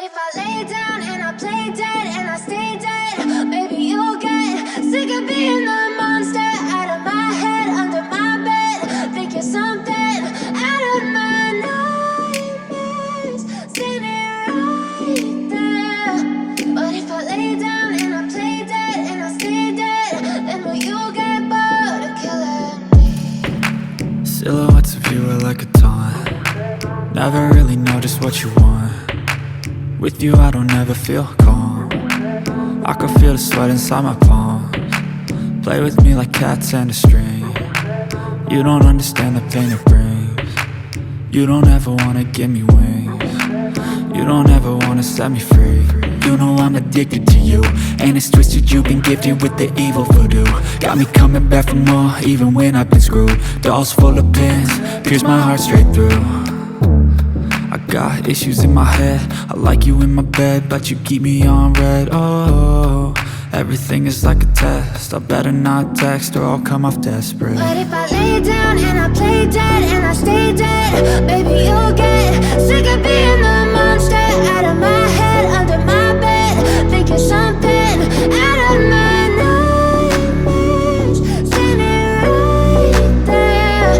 if I lay down and I play dead and I stay dead, maybe you'll get sick of being the monster out of my head, under my bed, thinking something out of my nightmares, standing right there. But if I lay down and I play dead and I stay dead, then will you get bored of killing me? Silhouettes of you are like a taunt. Never really know just what you want. With you I don't ever feel calm. I can feel the sweat inside my palms. Play with me like cats and a string. You don't understand the pain it brings. You don't ever wanna give me wings. You don't ever wanna set me free. You know I'm addicted to you, and it's twisted, you've been gifted with the evil voodoo. Got me coming back for more, even when I've been screwed. Dolls full of pins, pierce my heart straight through. I got issues in my head, I like you in my bed, but you keep me on red. Oh, everything is like a test, I better not text or I'll come off desperate. But if I lay down and I play dead and I stay dead, baby you'll get sick of being the monster out of my head, under my bed, thinking something out of my nightmares, standing right there.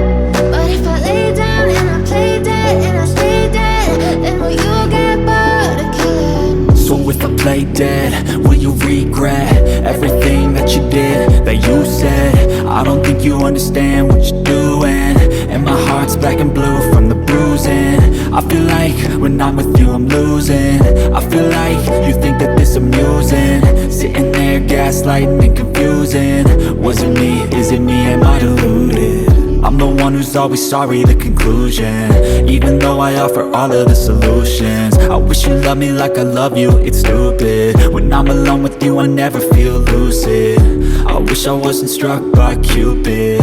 But if I lay down and I play dead and I stay dead, then will you get bored of killing me? So if I play dead, will you regret everything that you did, that you said? I don't think you understand what you're doing, and my heart's black and blue from the bruising. I feel like when I'm with you I'm losing. I feel like you think that this amusing, sitting there gaslighting and confusing. Was it me? Is it me? Am I deluded? I'm the one who's always sorry, the conclusion, even though I offer all of the solutions. I wish you loved me like I love you, it's stupid. When I'm alone with you I never feel lucid. I wish I wasn't struck by Cupid.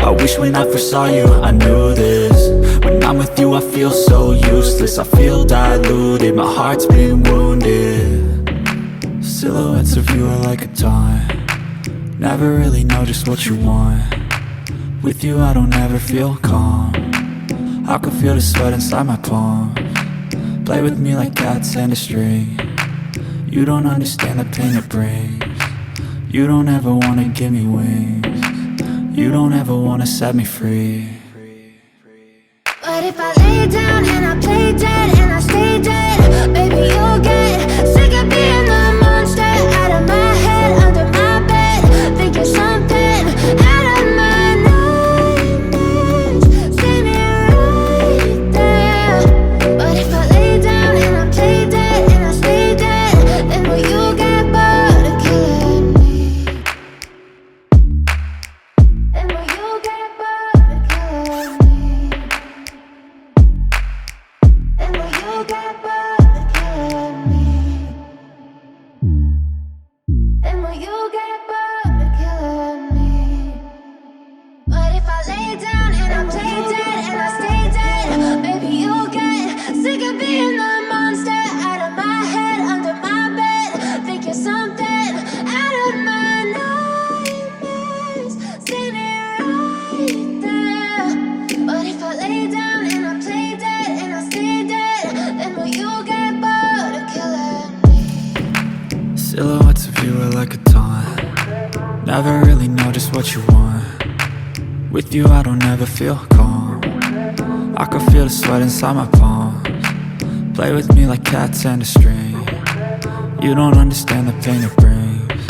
I wish when I first saw you I knew this. When I'm with you I feel so useless, I feel diluted, my heart's been wounded. Silhouettes of you are like a taunt. Never really know just what you want. With you I don't ever feel calm. I can feel the sweat inside my palms. Play with me like cats and a string. You don't understand the pain it brings. You don't ever wanna give me wings. You don't ever wanna set me free. But if I lay down and I play dead and I stay dead, baby you'll get sick of being the monster out of my head, under my bed, thinking something out of my nightmares, standing right there. But if I lay down and I play dead and I stay dead, then will you get bored of killing me? Then will you get bored of killing me? And will you get bored of killing me? And will you get bored of killing me? But if I lay down and I play dead and I stay dead, maybe you'll get sick of being the monster out of my head, under my bed, thinking something out of my nightmares, standing right there. But if I lay down and I play dead and I stay dead, then will you get bored of killing me? Silhouettes of you are like a taunt. Never really know just what you want. With you I don't ever feel calm. I can feel the sweat inside my palms. Play with me like cats and a string. You don't understand the pain it brings.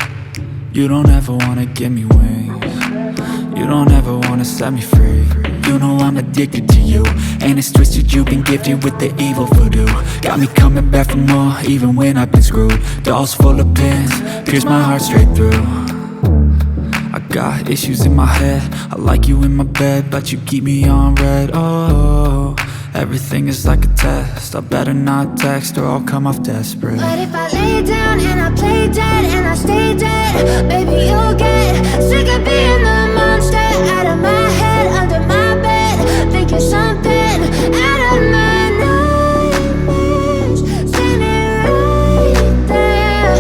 You don't ever wanna give me wings. You don't ever wanna set me free. You know I'm addicted to you, and it's twisted, you've been gifted with the evil voodoo. Got me coming back for more, even when I've been screwed. Dolls full of pins, pierce my heart straight through. I got issues in my head, I like you in my bed, but you keep me on red. Oh, everything is like a test, I better not text or I'll come off desperate. But if I lay down and I play dead and I stay dead, baby you'll get sick of being the monster out of my head, under my bed, thinking something out of my nightmares, standing right there.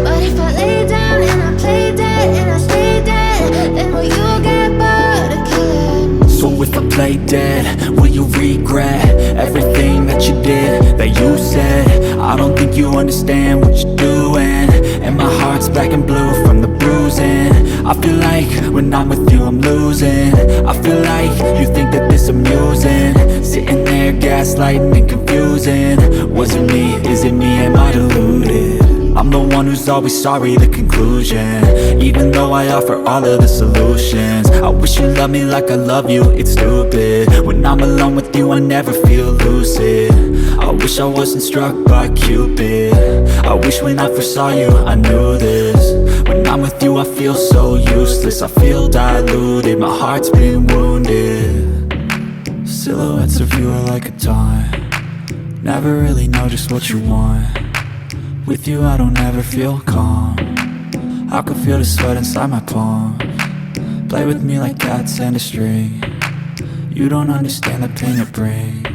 But if I lay down and I play dead and I stay dead, then will you get bored of killing me? So if I play dead, will you regret everything that you did, that you said? I I don't think you understand what you're doing. And my heart's black and blue from the bruising. I feel like when I'm with you I'm losing. I feel like you think that this amusing. Sitting there gaslighting and confusing. Was it me? Is it me? Am I deluded? I'm the one who's always sorry, the conclusion. Even though I offer all of the solutions. I wish you loved me like I love you, it's stupid. When I'm alone with you I never feel lucid. I wish I wasn't struck by Cupid. I wish when I first saw you I knew this. When I'm with you I feel so useless. I feel diluted, my heart's been wounded. Silhouettes of you are like a taunt. Never really know just what you want. With you I don't ever feel calm. I can feel the sweat inside my palms. Play with me like cats and a string. You don't understand the pain it brings.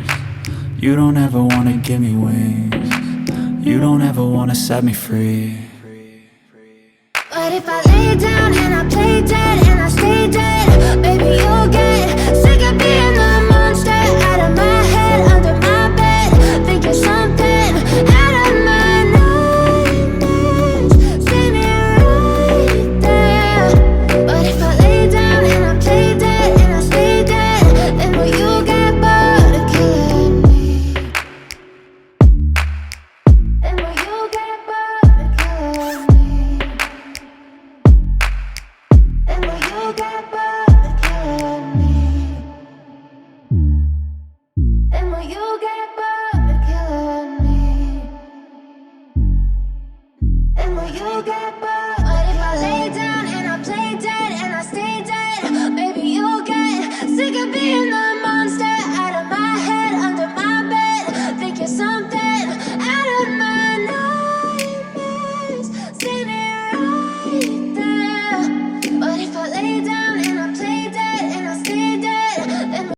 You don't ever wanna give me wings. You don't ever wanna set me free. But if I lay down and I play dead and I stay dead,